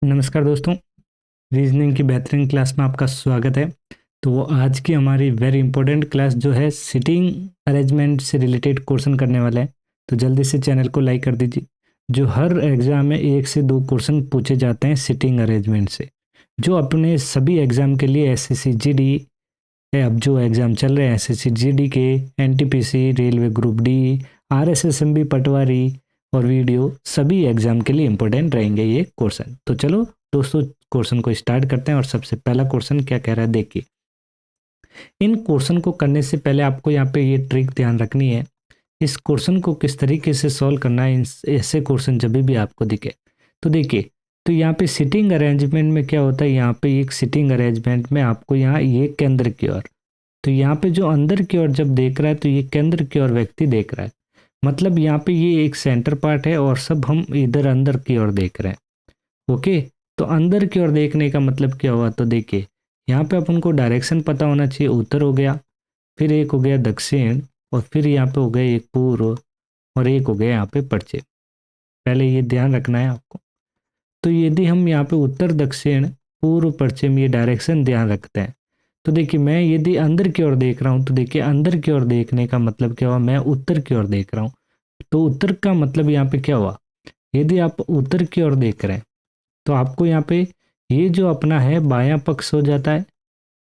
नमस्कार दोस्तों, रीजनिंग की बेहतरीन क्लास में आपका स्वागत है। तो आज की हमारी वेरी इंपॉर्टेंट क्लास जो है सिटिंग अरेंजमेंट से रिलेटेड क्वेश्चन करने वाले हैं। तो जल्दी से चैनल को लाइक कर दीजिए। जो हर एग्जाम में 1 से 2 क्वेश्चन पूछे जाते हैं सिटिंग अरेंजमेंट से, जो अपने सभी एग्जाम के लिए एसएससी जीडी है। अब जो एग्जाम चल रहे हैं एसएससी जीडी के, एनटीपीसी, रेलवे ग्रुप डी, आरएसएसएमबी पटवारी और वीडियो, सभी एग्जाम के लिए इंपॉर्टेंट रहेंगे ये क्वेश्चन। तो चलो दोस्तों, क्वेश्चन को स्टार्ट करते हैं। और सबसे पहला क्वेश्चन क्या कह रहा है देखिए। इन क्वेश्चन को करने से पहले आपको यहाँ पे ये ट्रिक ध्यान रखनी है। इस क्वेश्चन को किस तरीके से सॉल्व करना है ऐसे क्वेश्चन जब भी आपको दिखे। तो देखिए, तो यहाँ पे सिटिंग अरेंजमेंट में क्या होता है, यहाँ पे एक सिटिंग अरेंजमेंट में आपको यहाँ ये केंद्र की ओर, तो यहाँ पे जो अंदर की ओर जब देख रहा है तो ये केंद्र की ओर व्यक्ति देख रहा है। मतलब यहाँ पे ये एक सेंटर पार्ट है और सब हम इधर अंदर की ओर देख रहे हैं। ओके, तो अंदर की ओर देखने का मतलब क्या हुआ, तो देखिए यहाँ पे अपन को डायरेक्शन पता होना चाहिए। उत्तर हो गया, फिर एक हो गया दक्षिण, और फिर यहाँ पे हो गया एक पूर्व, और एक हो गया यहाँ पे पश्चिम। पहले ये ध्यान रखना है आपको। तो यदि हम यहाँ पे उत्तर दक्षिण पूर्व पश्चिम ये डायरेक्शन ध्यान रखते हैं, तो देखिए मैं यदि अंदर की ओर देख रहा हूँ तो देखिए अंदर की ओर देखने का मतलब क्या हुआ, मैं उत्तर की ओर देख रहा हूँ। तो उत्तर का मतलब यहाँ पे क्या हुआ, यदि आप उत्तर की ओर देख रहे हैं तो आपको यहाँ पे ये जो अपना है बायां पक्ष हो जाता है।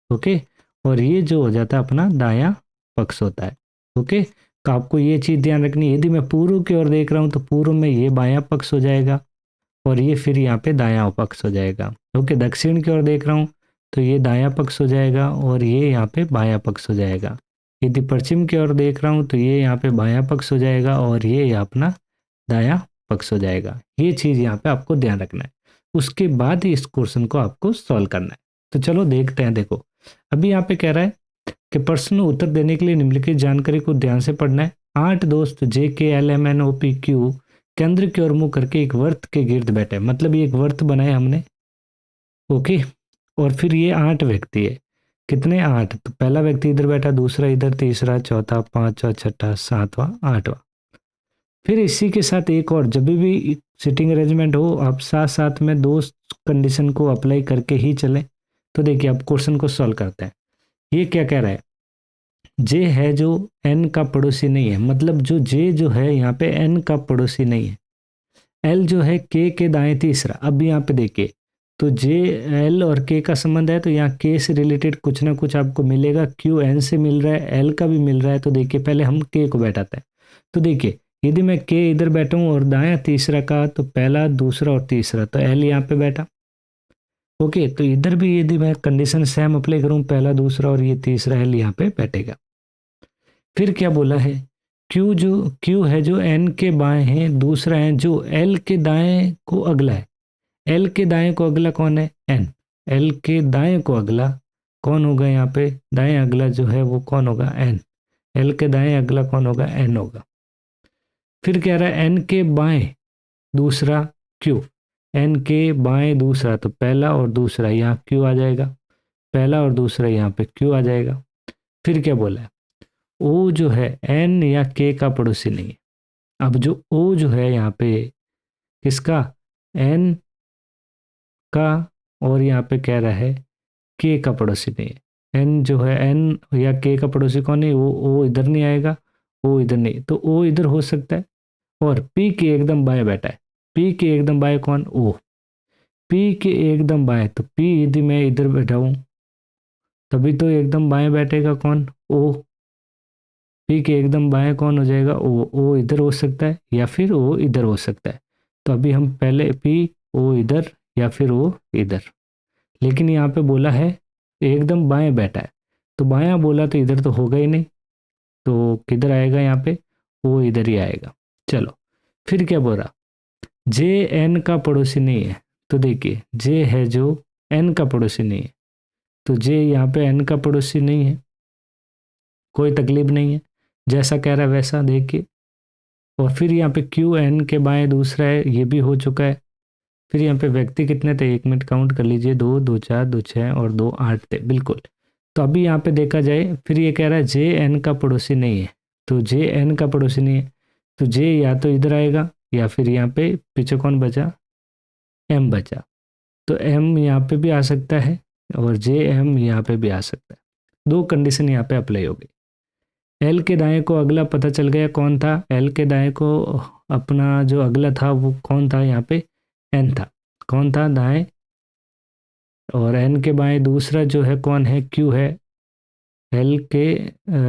ओके, और ये जो हो जाता है अपना दायां पक्ष होता है। ओके, तो आपको ये चीज़ ध्यान रखनी है। यदि मैं पूर्व की ओर देख रहा हूँ तो पूर्व में ये बायां पक्ष हो जाएगा और ये फिर यहाँ पे दायां पक्ष हो जाएगा। ओके, दक्षिण की ओर देख रहा हूँ तो ये दायां पक्ष हो जाएगा और ये यहाँ पे बायां पक्ष हो जाएगा। यदि पश्चिम की ओर देख रहा हूँ तो ये यहाँ पे बायां पक्ष हो जाएगा और ये अपना दायां पक्ष हो जाएगा। ये चीज़ यहाँ पे आपको ध्यान रखना है। उसके बाद ही इस क्वेश्चन को आपको सॉल्व करना है। तो चलो देखते हैं। देखो, अभी यहाँ पे कह रहा है कि प्रश्न उत्तर देने के लिए निम्नलिखित जानकारी को ध्यान से पढ़ना है। 8 दोस्त J K L M N O P Q केंद्र की ओर मुंह करके एक वर्त के गिर्द बैठे। मतलब ये एक वर्त बनाया हमने। ओके, और फिर ये 8 व्यक्ति है। कितने? 8। तो पहला व्यक्ति इधर बैठा, दूसरा इधर, तीसरा, चौथा, पांचवा, छठा, सातवां, आठवां। फिर इसी के साथ एक और, जब भी सिटिंग अरेंजमेंट हो आप साथ साथ में दो कंडीशन को अप्लाई करके ही चलें। तो देखिए अब क्वेश्चन को सॉल्व करते हैं। ये क्या कह रहा है, जे है जो एन का पड़ोसी नहीं है। मतलब जो जे जो है यहाँ पे एन का पड़ोसी नहीं है। एल जो है के दाएं तीसरा। अब यहाँ पे देखिए, तो जे एल और के का संबंध है तो यहाँ के से रिलेटेड कुछ ना कुछ आपको मिलेगा। क्यू एन से मिल रहा है, एल का भी मिल रहा है। तो देखिए पहले हम के को बैठाते हैं। तो देखिए यदि मैं के इधर बैठूं और दायां तीसरा का, तो पहला, दूसरा और तीसरा, तो एल यहाँ पे बैठा। ओके, तो इधर भी यदि मैं कंडीशन सेम अप्लाई करूं, पहला, दूसरा और ये तीसरा, एल यहाँ पे बैठेगा। फिर क्या बोला है, क्यू है जो एन के बाएं है, दूसरा है जो एल के दाएं को अगला है। एल के दाएं को अगला कौन है? एन। एल के दाएं को अगला कौन होगा? यहाँ पे दाएं अगला जो है वो कौन होगा? एन। एल के दाएं अगला कौन होगा? एन होगा। फिर कह रहा है एन के बाएं दूसरा क्यू। एन के बाएं दूसरा, तो पहला और दूसरा यहाँ क्यू आ जाएगा, पहला और दूसरा यहाँ पे क्यू आ जाएगा। फिर क्या बोला है, ओ जो है एन या के का पड़ोसी नहीं है। अब जो ओ जो है यहाँ पे किसका? एन का, और यहाँ पे कह रहा है के का पड़ोसी नहीं है। एन जो है, एन या के का पड़ोसी कौन है? वो ओ इधर नहीं आएगा, ओ इधर नहीं, तो ओ इधर हो सकता है। और पी के एकदम बाएं बैठा है। पी के एकदम बाएं कौन? ओ। पी के एकदम बाएं, तो पी यदि मैं इधर बैठा हूं तभी तो एकदम बाएं बैठेगा कौन? ओ। पी के एकदम बाएं कौन हो जाएगा? ओ इधर हो सकता है या फिर ओ इधर हो सकता है। तो अभी हम पहले पी, ओ इधर या फिर ओ इधर। लेकिन यहाँ पे बोला है एकदम बाएं बैठा है, तो बायां बोला तो इधर तो होगा ही नहीं, तो किधर आएगा यहाँ पे? ओ इधर ही आएगा। चलो, फिर क्या बोला, जे एन का पड़ोसी नहीं है। तो देखिए जे है जो एन का पड़ोसी नहीं है, तो जे यहाँ पे एन का पड़ोसी नहीं है, कोई तकलीफ नहीं है, जैसा कह रहा है वैसा देखिए। और फिर यहाँ पे क्यू एन के बाएं दूसरा है, ये भी हो चुका है। फिर यहाँ पे व्यक्ति कितने थे, 1 मिनट काउंट कर लीजिए, 2, 2 4, 2 6 और 2 8 थे, बिल्कुल। तो अभी यहाँ पे देखा जाए, फिर ये कह रहा है जे एन का पड़ोसी नहीं है। तो जे एन का पड़ोसी नहीं है, तो जे या तो इधर आएगा या फिर यहाँ पे पीछे कौन बचा? एम बचा। तो एम यहाँ पे भी आ सकता है और जे एम यहाँ पे भी आ सकता है। दो कंडीशन यहाँ पे अप्लाई होगी। एल के दाएं को अगला पता चल गया कौन था। एल के दाएं को अपना जो अगला था वो कौन था, यहाँ पे एन था। कौन था दाएं, और एन के बाएं दूसरा जो है कौन है, क्यू है। एल के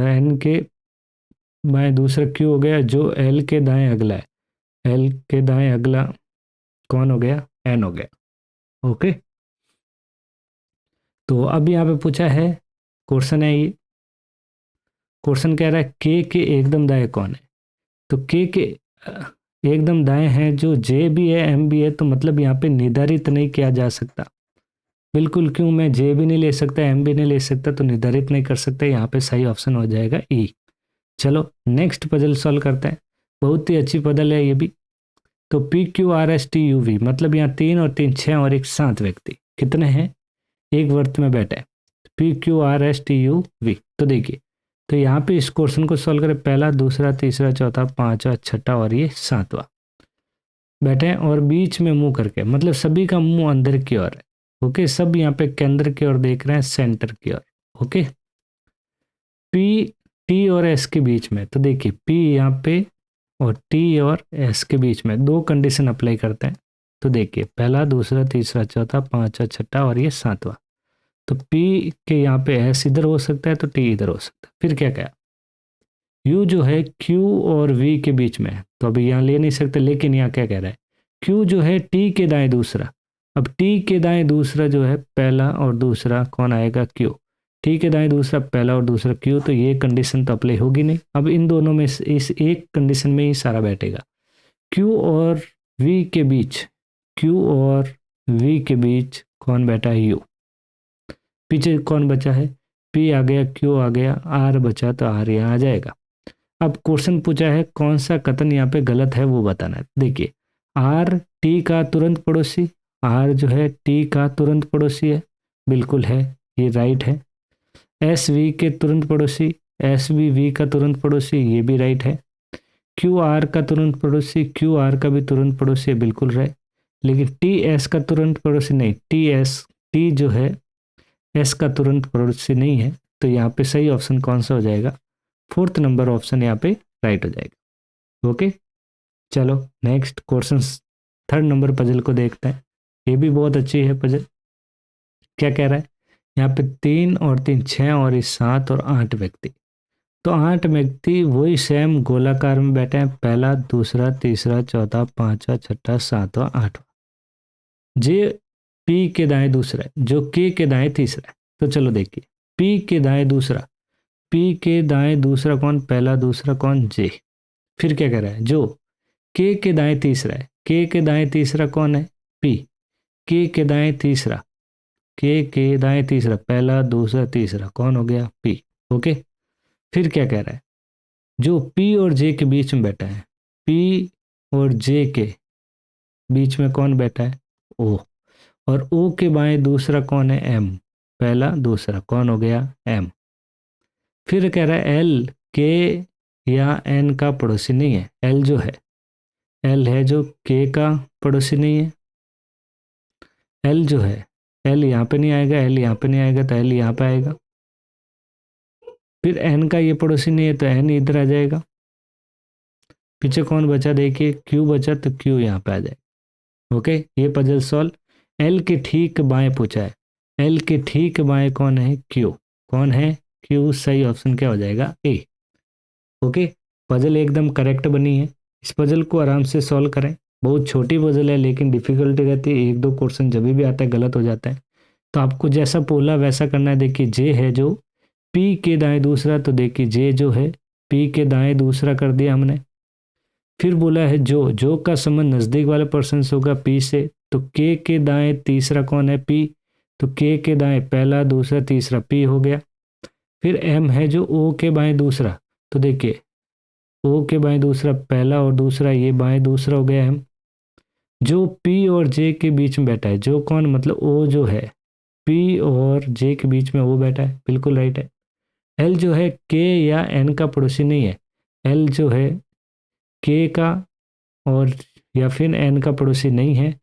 एन के बाएं दूसरा क्यू हो गया, जो एल के दाएं अगला है। एल के दाएं अगला कौन हो गया, एन हो गया। ओके, तो अब यहाँ पे पूछा है, क्वेश्चन है ये, क्वेश्चन कह रहा है के एकदम दाएं कौन है। तो के एकदम दाएं है जो जे भी है एम भी है, तो मतलब यहाँ पे निर्धारित नहीं किया जा सकता। बिल्कुल, क्यों, मैं जे भी नहीं ले सकता, एम भी नहीं ले सकता, तो निर्धारित नहीं कर सकता। यहाँ पे सही ऑप्शन हो जाएगा ई। चलो नेक्स्ट पजल सॉल्व करते हैं। बहुत ही अच्छी पजल है ये भी। तो P Q R S T U V, मतलब यहाँ 3 और 3 6 और एक 7 व्यक्ति कितने हैं, एक वर्त में बैठे हैं। P Q R S T U V, तो देखिए, तो यहाँ पे इस क्वेश्चन को सॉल्व करें, पहला दूसरा तीसरा चौथा पांचवा छठा और ये सातवां बैठे हैं, और बीच में मुंह करके, मतलब सभी का मुंह अंदर की ओर है। ओके, सब यहाँ पे केंद्र की ओर देख रहे हैं, सेंटर की ओर। ओके, पी टी और एस के बीच में, तो देखिए पी यहाँ पे और टी और एस के बीच में दो कंडीशन अप्लाई करते हैं। तो देखिए पहला दूसरा तीसरा चौथा पांचवा छठा और ये सातवां। तो पी के यहाँ पे एस इधर हो सकता है, तो टी इधर हो सकता है। फिर क्या क्या, यू जो है क्यू और वी के बीच में है, तो अभी यहाँ ले नहीं सकते, लेकिन यहाँ क्या कह रहा है, क्यू जो है टी के दाएं दूसरा। अब टी के दाएं दूसरा जो है पहला और दूसरा कौन आएगा, क्यू। टी के दाएं दूसरा पहला और दूसरा क्यू, तो ये कंडीशन तो अप्लाई होगी नहीं। अब इन दोनों में इस एक कंडीशन में ही सारा बैठेगा। क्यू और वी के बीच, क्यू और वी के बीच कौन बैठा है, यू। पीछे कौन बचा है, पी आ गया, क्यू आ गया, आर बचा, तो आर यहाँ आ जाएगा। अब क्वेश्चन पूछा है कौन सा कथन यहाँ पे गलत है वो बताना है। देखिए आर टी का तुरंत पड़ोसी, आर जो है टी का तुरंत पड़ोसी है, बिल्कुल है, ये राइट है। एस वी के तुरंत पड़ोसी, एस भी वी का तुरंत पड़ोसी, ये भी राइट है। क्यू आर का तुरंत पड़ोसी, क्यू आर का भी तुरंत पड़ोसी है, बिल्कुल राइट। लेकिन टी एस का तुरंत पड़ोसी नहीं, टी जो है एस का तुरंत पड़ोसी नहीं है। तो यहाँ पे सही ऑप्शन कौन सा हो जाएगा, फोर्थ नंबर ऑप्शन यहाँ पे राइट हो जाएगा। ओके, चलो next question, third number puzzle को देखते हैं। ये भी बहुत अच्छी है पजल। क्या कह रहा है, यहाँ पे 3 और 3 6 और इस 7 और 8 व्यक्ति। तो 8 व्यक्ति वही सेम गोलाकार में बैठे हैं, पहला दूसरा तीसरा चौथा पांचवा छठा सातवां आठवां। जे पी के दाएं दूसरा है, जो के दाएं तीसरा है। तो चलो देखिए, पी के दाएं दूसरा, पी के दाएं दूसरा कौन, पहला दूसरा कौन, जे। फिर क्या कह रहा है, जो के दाएं तीसरा है, के दाएं तीसरा कौन है, पी। के दाएं तीसरा, के दाएं तीसरा पहला दूसरा तीसरा कौन हो गया, पी। ओके, फिर क्या कह रहा है, जो पी और जे के बीच में बैठा है, पी और जे के बीच में कौन बैठा है, ओ। और ओ के बाएं दूसरा कौन है, एम। पहला दूसरा कौन हो गया, एम। फिर कह रहा है एल के या एन का पड़ोसी नहीं है। एल जो है, एल है जो के का पड़ोसी नहीं है। एल जो है, एल यहाँ पे नहीं आएगा, एल यहाँ पे नहीं आएगा, तो एल यहाँ पे आएगा। फिर एन का ये पड़ोसी नहीं है, तो एन इधर आ जाएगा। पीछे कौन बचा, देखिए क्यू बचा, तो क्यू यहाँ पे आ जाएगा। ओके, ये पजल सॉल्व। एल के ठीक बाएं पूछा है, एल के ठीक बाएं कौन है, क्यू। कौन है, क्यू। सही ऑप्शन क्या हो जाएगा, ए। ओके, पजल एकदम करेक्ट बनी है। इस पजल को आराम से सॉल्व करें। बहुत छोटी पजल है लेकिन डिफिकल्टी रहती है, एक दो क्वेश्चन जब भी आता है गलत हो जाता है। तो आपको जैसा बोला वैसा करना है। देखिए जे है जो पी के दाएं दूसरा, तो देखिए जे जो है पी के दाएं दूसरा कर दिया हमने। फिर बोला है जो का संबंध नजदीक वाले पर्सन से होगा पी से, तो के दाएं तीसरा कौन है, पी। तो के दाएं पहला दूसरा तीसरा पी हो गया। फिर एम है जो ओ के बाएं दूसरा, तो देखिए ओ के बाएं दूसरा पहला और दूसरा, ये बाएं दूसरा हो गया एम। जो पी और जे के बीच में बैठा है, जो कौन, मतलब ओ जो है पी और जे के बीच में वो बैठा है, बिल्कुल राइट है। एल जो है के या एन का पड़ोसी नहीं है। एल जो है के का और या फिर एन का पड़ोसी नहीं है।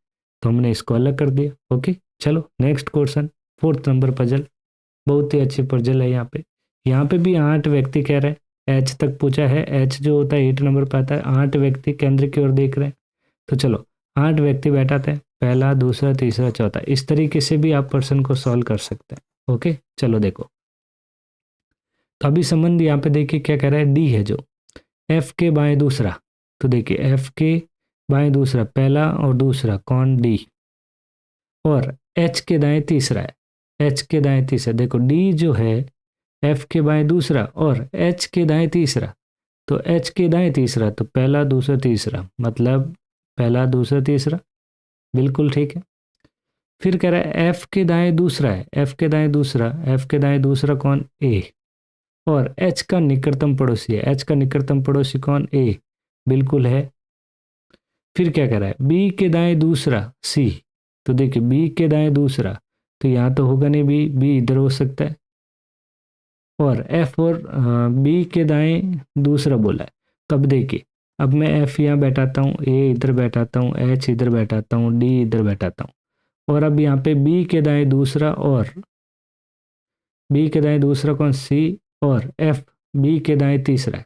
तो हमने इसको अलग कर दिया। ओके, चलो next question, 4th number puzzle. बहुत ही अच्छी पजल है यहाँ पे भी 8 व्यक्ति कह रहे हैं, एच तक पूछा है। एच जो होता है 8 नंबर पर आता है। 8 व्यक्ति केंद्र की ओर देख रहे हैं। तो चलो 8 व्यक्ति बैठाते हैं, पहला, दूसरा, तीसरा, चौथा। इस तरीके से भी आप प्रश्न को सॉल्व कर सकते हैं। ओके, चलो देखो। तो अभी संबंध यहाँ पे देखिए क्या कह रहा है, डी है जो, एफ के बाएं दूसरा। तो देखिए एफ के बाएं दूसरा, पहला और दूसरा कौन, डी। और एच के दाएं तीसरा है, एच के दाएं तीसरा। देखो डी जो है एफ के बाएं दूसरा और एच के दाएं तीसरा। तो एच के दाएं तीसरा तो पहला, दूसरा, तीसरा, मतलब पहला, दूसरा, तीसरा। बिल्कुल ठीक है। फिर कह रहा है एफ के दाएं दूसरा है, एफ के दाएं दूसरा, एफ के दाएं दूसरा कौन, ए। और एच का निकटतम पड़ोसी है, एच का निकटतम पड़ोसी कौन, ए। बिल्कुल है। फिर क्या कह रहा है, बी के दाएं दूसरा, सी। तो देखिए बी के दाएं दूसरा, तो यहाँ तो होगा नहीं, बी इधर हो सकता है। और एफ और बी के दाएं दूसरा बोला है। तो अब देखिए, अब मैं एफ यहाँ बैठाता हूँ, ए इधर बैठाता हूँ, एच इधर बैठाता हूँ, डी इधर बैठाता हूँ। और अब यहाँ पे बी के दाएं दूसरा और बी के दाएं दूसरा कौन, सी। और एफ बी के दाएं तीसरा है।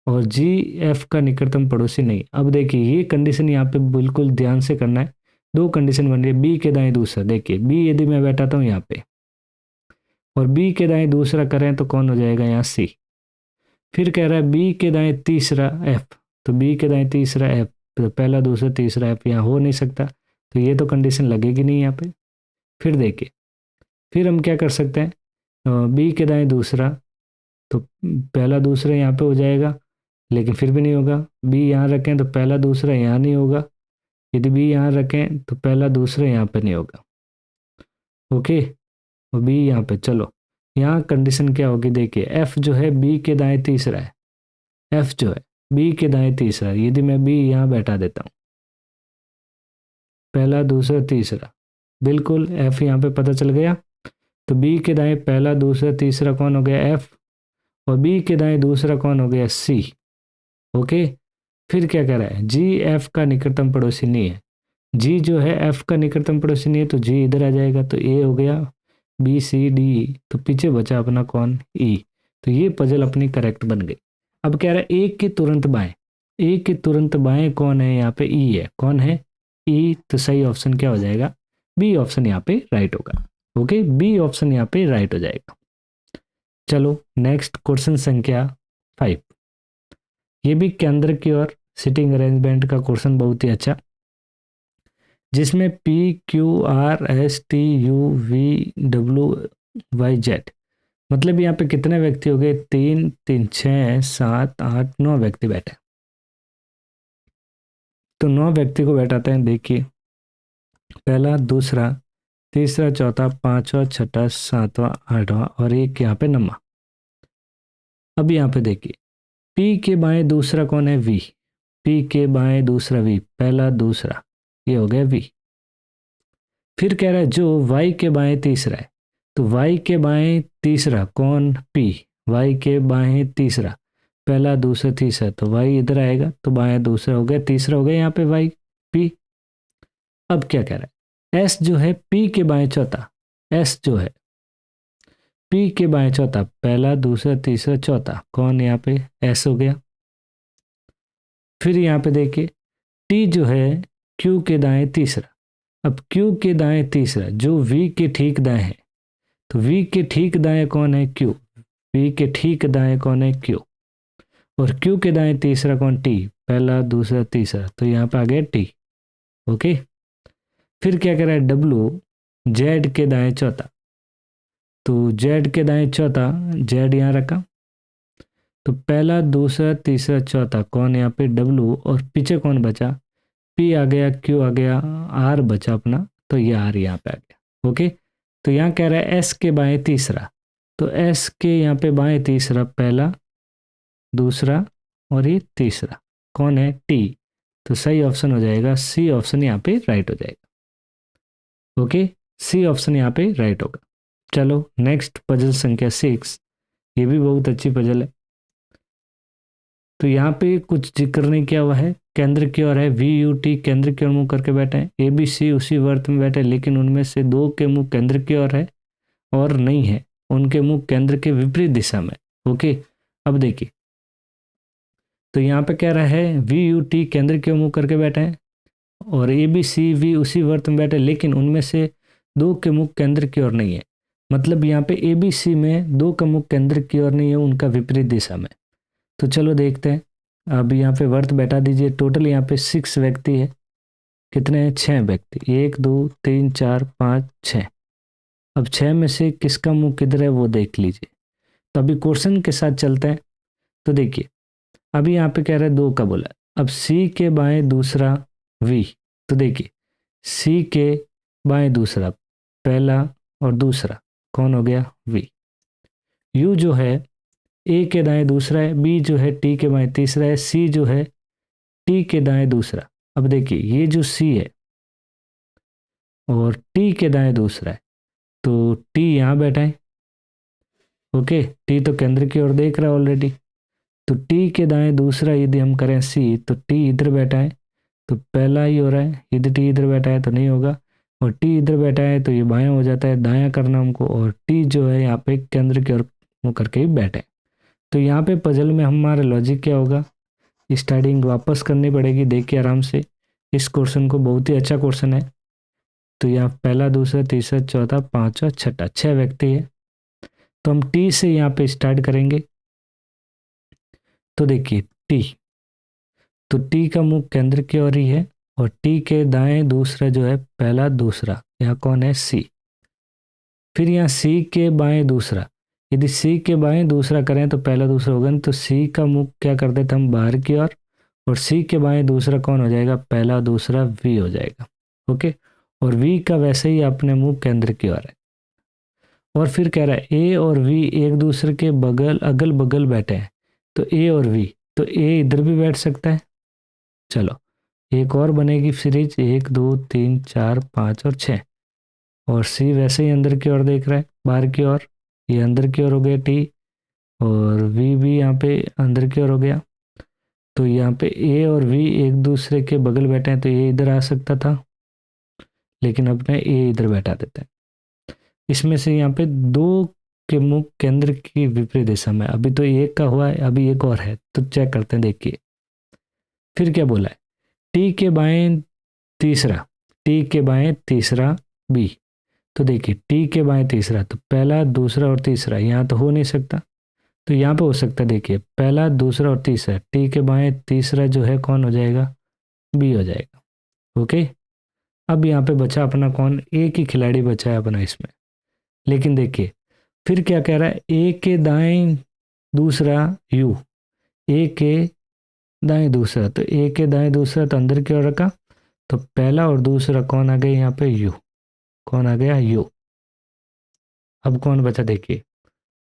और जी एफ का निकटतम पड़ोसी नहीं। अब देखिए ये कंडीशन यहाँ पे बिल्कुल ध्यान से करना है। 2 कंडीशन बन रही है, बी के दाएं दूसरा। देखिए बी यदि मैं बैठाता हूँ यहाँ पे और बी के दाएं दूसरा करें तो कौन हो जाएगा यहाँ, सी। फिर कह रहा है बी के दाएं तीसरा, एफ। तो बी के दाएं तीसरा एफ, तो पहला, दूसरा, तीसरा, एफ यहाँ हो नहीं सकता। तो ये तो कंडीशन लगेगी नहीं यहाँ पे। फिर देखिए, फिर हम क्या कर सकते हैं, बी के दाएं दूसरा, तो पहला, दूसरा यहाँ पे हो जाएगा, लेकिन फिर भी नहीं होगा। बी यहाँ रखें तो पहला, दूसरा यहाँ नहीं होगा। यदि बी यहाँ रखें तो पहला, दूसरा यहाँ पे नहीं होगा। ओके, और बी यहाँ पे, चलो यहाँ कंडीशन क्या होगी, देखिए एफ जो है बी के दाएं तीसरा है, एफ जो है बी के दाएं तीसरा है। यदि मैं बी यहाँ बैठा देता हूँ, पहला, दूसरा, तीसरा, बिल्कुल एफ यहाँ पे पता चल गया। तो बी के दाएं पहला, दूसरा, तीसरा कौन हो गया, एफ। और बी के दाएं दूसरा कौन हो गया, सी। ओके, फिर क्या कह रहा है, जी एफ का निकटतम पड़ोसी नहीं है। जी जो है एफ का निकटतम पड़ोसी नहीं है, तो जी इधर आ जाएगा, तो ए हो गया, बी, सी, डी। तो पीछे बचा अपना कौन, ई। तो ये पजल अपनी करेक्ट बन गई। अब कह रहा है एक के तुरंत बाएं, एक के तुरंत बाएं कौन है, यहाँ पे ई है। कौन है, ई। तो सही ऑप्शन क्या हो जाएगा, बी ऑप्शन यहाँ पे राइट होगा। ओके, बी ऑप्शन यहाँ पे राइट हो जाएगा। चलो नेक्स्ट क्वेश्चन संख्या 5। ये भी केंद्र की ओर सिटिंग अरेंजमेंट का क्वेश्चन, बहुत ही अच्छा, जिसमें P, Q, R, S, T, U, V, W, Y, Z. मतलब यहाँ पे कितने व्यक्ति हो गए, 3, 3, 6, 7, 8, 9 व्यक्ति बैठे। तो 9 व्यक्ति को बैठाते हैं। देखिए पहला, दूसरा, तीसरा, चौथा, पांचवा, छठा, सातवां, आठवां और एक यहाँ पे 9वां। अब यहाँ पे देखिए पी के बाएं दूसरा कौन है, वी। पी के बाएं दूसरा वी, पहला, दूसरा, ये हो गया वी। फिर कह रहा है जो वाई के बाएं तीसरा है, तो वाई के बाएं तीसरा कौन, पी। वाई के बाएं तीसरा, पहला, दूसरा, तीसरा, तो वाई इधर आएगा, तो बाएं दूसरा हो गया, तीसरा हो गया यहाँ पे वाई, पी। अब क्या कह रहा है, एस जो है पी के बाएं चौथा, एस जो है पी के बाएं चौथा, पहला, दूसरा, तीसरा, चौथा, कौन यहाँ पे, एस हो गया। फिर यहाँ पे देखिए टी जो है क्यू के दाएं तीसरा। अब क्यू के दाएं तीसरा जो वी के ठीक दाएं है, तो वी के ठीक दाएं कौन है, क्यू। वी के ठीक दाएं कौन है, क्यू। और क्यू के दाएं तीसरा कौन, टी। पहला, दूसरा, तीसरा, तो यहाँ पे आ गया टी। ओके, फिर क्या कह रहा है, डब्लू जेड के दाएं चौथा। तो जेड के दाएं चौथा, जेड यहाँ रखा, तो पहला, दूसरा, तीसरा, चौथा, कौन यहाँ पे, डब्लू। और पीछे कौन बचा, पी आ गया, क्यू आ गया, आर बचा अपना, तो ये आर यहाँ पे आ गया। ओके, तो यहाँ कह रहा है एस के बाएं तीसरा, तो एस के यहाँ पे बाएं तीसरा, पहला, दूसरा और ये तीसरा, कौन है, टी। तो सही ऑप्शन हो जाएगा सी ऑप्शन, यहाँ पे राइट हो जाएगा। ओके, सी ऑप्शन यहाँ पे राइट होगा। चलो नेक्स्ट पजल संख्या 6। ये भी बहुत अच्छी पजल है। तो यहाँ पे कुछ जिक्र नहीं किया हुआ है, केंद्र की ओर है, VUT केंद्र की ओर मुंह करके बैठे हैं, ABC उसी वर्त में बैठे, लेकिन उनमें से दो के मुंह केंद्र की ओर है और नहीं है, उनके मुंह केंद्र के विपरीत दिशा में। ओके, अब देखिए, तो यहाँ पे कह रहा है VUT केंद्र की ओर मुंह करके बैठे हैं और ABCV उसी वर्त में बैठे, लेकिन उनमें से दो के मुख केंद्र की ओर नहीं है। मतलब यहाँ पे ABC में दो का मुख केंद्र की ओर नहीं है, उनका विपरीत दिशा में। तो चलो देखते हैं। अब यहाँ पे वर्त बैठा दीजिए। टोटल यहाँ पे 6 व्यक्ति है। कितने हैं? 6 व्यक्ति। 1 2 3 4 5 6। अब 6 में से किसका मुंह किधर है वो देख लीजिए। तो अभी क्वेश्चन के साथ चलते हैं। तो देखिए, अभी यहाँ पे कह रहा है 2 का बोला। अब C के बाएं दूसरा V। तो देखिए, C के बाएं दूसरा पहला और दूसरा कौन हो गया? V। U जो है A के दाएं दूसरा है, B जो है T के बाएं तीसरा है, C जो है T के दाएं दूसरा। अब देखिए, ये जो C है और T के दाएं दूसरा है, तो T यहाँ बैठा है। ओके, T तो केंद्र की ओर देख रहा है ऑलरेडी। तो T के दाएं दूसरा यदि हम करें C, तो T इधर बैठा है तो पहला ही हो रहा है। यदि T इधर बैठा है तो नहीं होगा, और T इधर बैठा है तो ये बायां हो जाता है, दायां करना हमको। और T जो है यहाँ पे केंद्र की ओर मुँह करके ही बैठे। तो यहाँ पे पजल में हमारा लॉजिक क्या होगा? स्टार्टिंग वापस करनी पड़ेगी। देखिए आराम से, इस क्वेश्चन को, बहुत ही अच्छा क्वेश्चन है। तो यहाँ पहला दूसरा तीसरा चौथा पांचवा छठा 6 व्यक्ति है। तो हम T से यहाँ पे स्टार्ट करेंगे। तो देखिए T, तो T का मुख केंद्र की ओर ही है और T के दाएं दूसरा जो है पहला दूसरा, यहाँ कौन है? C। फिर यहाँ C के बाएं दूसरा, यदि C के बाएं दूसरा करें तो पहला दूसरा होगा, तो C का मुख क्या कर देते हम? बाहर की ओर। और C के बाएं दूसरा कौन हो जाएगा? पहला दूसरा V हो जाएगा। ओके, और V का वैसे ही अपने मुंह केंद्र की ओर है। और फिर कह रहा है A और V एक दूसरे के बगल अगल बगल बैठे हैं। तो A और V, तो A इधर भी बैठ सकता है। चलो एक और बनेगी सीरीज, 1 2 3 4 5 और 6। और C वैसे ही अंदर की ओर देख रहा है, बाहर की ओर। ये अंदर की ओर हो गया T, और V भी यहाँ पे अंदर की ओर हो गया। तो यहाँ पे A और V एक दूसरे के बगल बैठे हैं, तो ये इधर आ सकता था, लेकिन अपने A इधर बैठा देते हैं। इसमें से यहाँ पे 2 के मुख केंद्र की विपरीत दिशा में। अभी तो एक का हुआ है, अभी एक और है, तो चेक करते हैं। देखिए फिर क्या बोला है? T के बाएं तीसरा, T के बाएं तीसरा B। तो देखिए T के बाएं तीसरा, तो पहला दूसरा और तीसरा, यहाँ तो हो नहीं सकता, तो यहाँ पे हो सकता है। देखिए पहला दूसरा और तीसरा, T के बाएं तीसरा जो है कौन हो जाएगा? B हो जाएगा। ओके, अब यहाँ पे बचा अपना कौन? एक ही खिलाड़ी बचा है अपना इसमें। लेकिन देखिए फिर क्या कह रहा है? A के दाएं दूसरा U, A के दाएं दूसरा, तो A के दाएं दूसरा तो अंदर की ओर रखा, तो पहला और दूसरा कौन आ गया यहाँ पे? U। कौन आ गया? U। अब कौन बचा? देखिए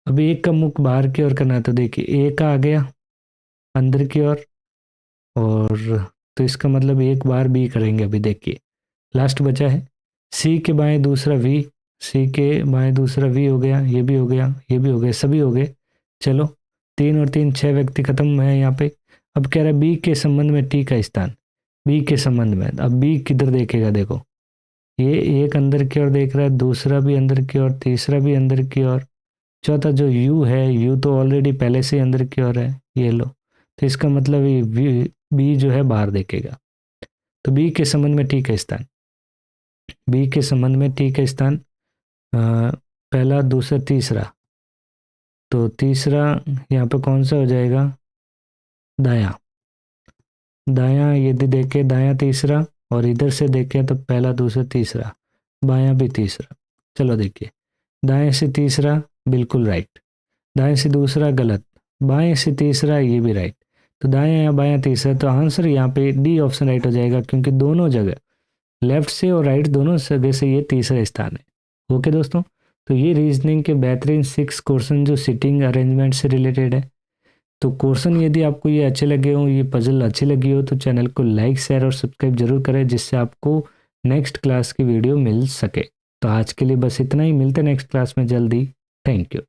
अभी एक का मुख बाहर की ओर करना है, तो देखिए A का आ गया अंदर की ओर, और तो इसका मतलब एक बार B करेंगे। अभी देखिए लास्ट बचा है C के बाएं दूसरा V। C के बाएं दूसरा V हो गया, ये भी हो गया, ये भी हो गया, सभी हो गए। चलो 3 और 3 6 व्यक्ति खत्म है यहाँ पे। अब कह रहा है B के संबंध में T का स्थान। B के संबंध में अब B किधर देखेगा? देखो ये एक अंदर की ओर देख रहा है, दूसरा भी अंदर की ओर, तीसरा भी अंदर की ओर, चौथा जो U है, U तो ऑलरेडी पहले से ही अंदर की ओर है, ये लो। तो इसका मतलब ये B जो है बाहर देखेगा। तो B के संबंध में T का स्थान, B के संबंध में T का स्थान पहला दूसरा तीसरा, तो तीसरा यहाँ पे कौन सा हो जाएगा? दायां। दायां यदि देखें, दायां तीसरा, और इधर से देखें तो पहला दूसरा तीसरा, बायां भी तीसरा। चलो देखिए, दाएं से तीसरा बिल्कुल राइट, दाएं से दूसरा गलत, बाएं से तीसरा ये भी राइट। तो दायां या बायां तीसरा, तो आंसर यहाँ पे D ऑप्शन राइट हो जाएगा, क्योंकि दोनों जगह लेफ्ट से और राइट दोनों जगह से ये तीसरा स्थान है। ओके दोस्तों, तो ये रीजनिंग के बेहतरीन 6 क्वेश्चन जो सिटिंग अरेंजमेंट से रिलेटेड है। तो क्वेश्चन यदि आपको ये अच्छे लगे हो, ये पजल अच्छी लगी हो, तो चैनल को लाइक शेयर और सब्सक्राइब जरूर करें, जिससे आपको नेक्स्ट क्लास की वीडियो मिल सके। तो आज के लिए बस इतना ही, मिलते हैं नेक्स्ट क्लास में जल्दी। Thank you.